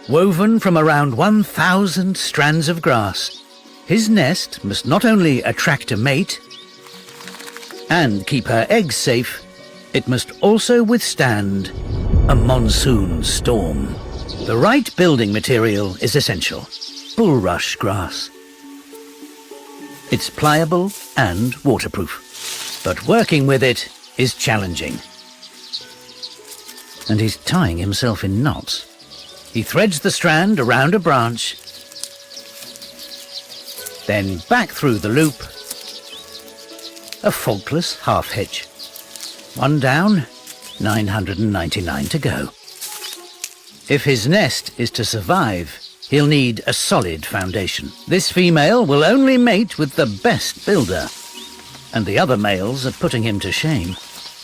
Woven from around 1,000 strands of grass, his nest must not only attract a mate and keep her eggs safe, it must also withstand a monsoon storm. The right building material is essential: bulrush grass. It's pliable and waterproof, but working with it is challenging. And he's tying himself in knots. He threads the strand around a branch, then back through the loop. A faultless half hitch. One down, 999 to go. If his nest is to survive, he'll need a solid foundation. This female will only mate with the best builder, and the other males are putting him to shame.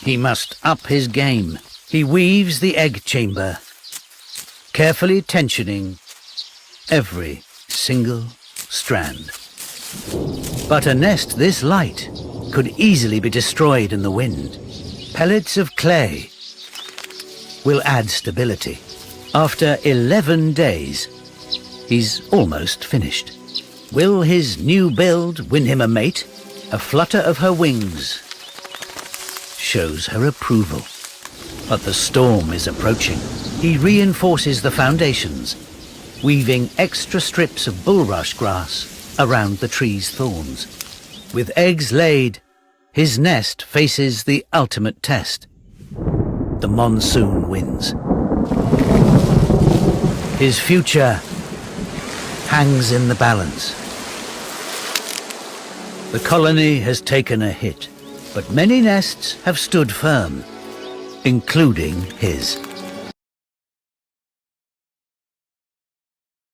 He must up his game. He weaves the egg chamber, carefully tensioning every single strand. But a nest this light could easily be destroyed in the wind. Pellets of clay will add stability. After 11 days, he's almost finished. Will his new build win him a mate? A flutter of her wings shows her approval. But the storm is approaching. He reinforces the foundations, weaving extra strips of bulrush grass around the tree's thorns. With eggs laid, his nest faces the ultimate test: the monsoon winds. His future hangs in the balance. The colony has taken a hit, but many nests have stood firm, including his.